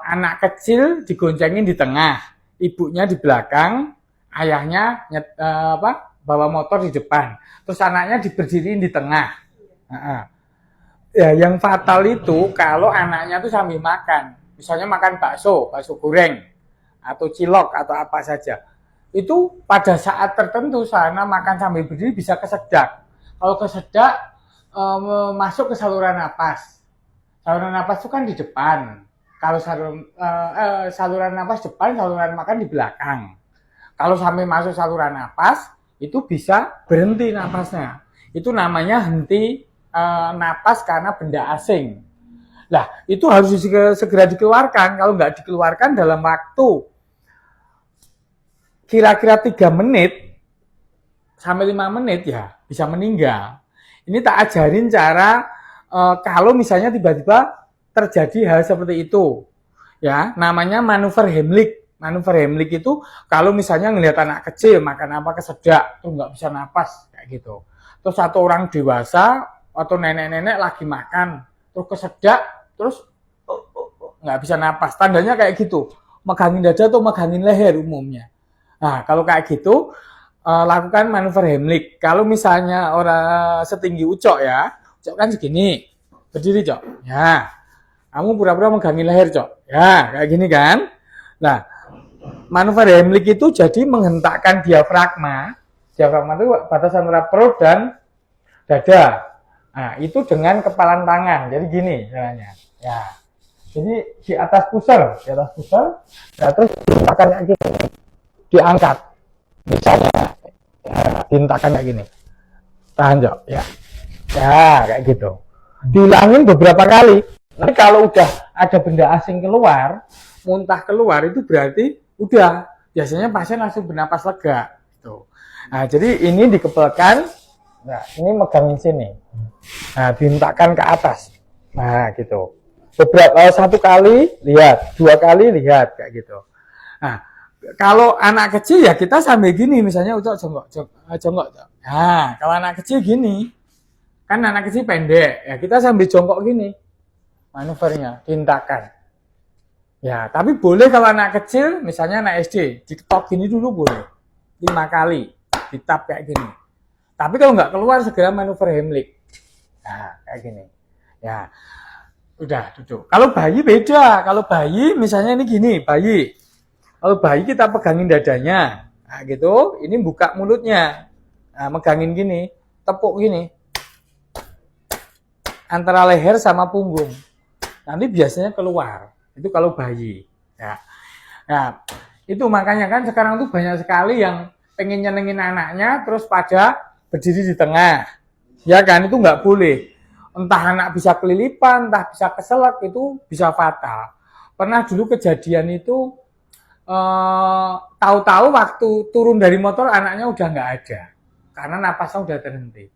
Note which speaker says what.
Speaker 1: anak kecil digoncengin di tengah, ibunya di belakang, ayahnya bawa motor di depan, terus anaknya diberdiriin di tengah. Ya, yang fatal itu kalau anaknya tuh sambil makan, misalnya makan bakso goreng, atau cilok atau apa saja. Itu pada saat tertentu sana makan sambil berdiri bisa kesedak. Kalau kesedak masuk ke saluran napas. Saluran napas itu kan di depan. Kalau saluran napas depan, saluran makan di belakang. Kalau sampai masuk saluran napas, itu bisa berhenti napasnya. Itu namanya henti napas karena benda asing. Nah, itu harus segera dikeluarkan. Kalau nggak dikeluarkan dalam waktu kira-kira 3 menit sampai 5 menit ya bisa meninggal. Ini tak ajarin cara kalau misalnya tiba-tiba terjadi hal seperti itu. Ya, namanya manuver Heimlich. Manuver Heimlich itu kalau misalnya ngelihat anak kecil makan apa kesedak, tuh nggak bisa napas kayak gitu. Terus satu orang dewasa atau nenek-nenek lagi makan, terus kesedak, terus nggak bisa napas. Tandanya kayak gitu, megangin dada atau megangin leher umumnya. Nah, kalau kayak gitu, lakukan manuver Heimlich. Kalau misalnya orang setinggi Ucok ya, Ucok kan segini, berdiri Cok. Ya, kamu pura-pura megangin leher Cok. Ya, kayak gini kan. Nah, manuver Heimlich itu jadi menghentakkan diafragma. Diafragma itu batas antara perut dan dada. Nah, itu dengan kepalan tangan. Jadi gini caranya. Ya. Jadi di atas pusar, nah, terus dihentakkan kayak gini. Diangkat. Misalnya ya, dihentakkan kayak gini. Tahan, Cok. Ya. Ya, kayak gitu. Diulangin beberapa kali. Nanti kalau udah ada benda asing keluar, muntah keluar, itu berarti udah, biasanya pasien langsung bernapas lega gitu. Nah, jadi ini dikepelkan, nah ini megangin sini, nah dihentakkan ke atas, nah gitu. Beberapa satu kali lihat, 2 kali lihat kayak gitu. Nah, kalau anak kecil ya kita sambil gini, misalnya jongkok. Nah, kalau anak kecil gini, kan anak kecil pendek, ya kita sambil jongkok gini, manuvernya dihentakkan. Ya, tapi boleh kalau anak kecil, misalnya anak SD, diketok gini dulu boleh. 5 kali, ditap kayak gini. Tapi kalau nggak keluar, segera manuver Heimlich. Nah, kayak gini. Ya, udah duduk. Kalau bayi beda. Kalau bayi, misalnya ini gini, bayi. Kalau bayi kita pegangin dadanya. Nah, gitu, ini buka mulutnya. Nah, megangin gini, tepuk gini. Antara leher sama punggung. Nanti biasanya keluar. Itu kalau bayi. Ya. Nah, itu makanya kan sekarang tuh banyak sekali yang pengen nyenengin anaknya terus pada berdiri di tengah. Ya kan, itu nggak boleh. Entah anak bisa kelilipan, entah bisa keselak, itu bisa fatal. Pernah dulu kejadian itu, tahu-tahu waktu turun dari motor anaknya udah nggak ada. Karena napasnya udah terhenti.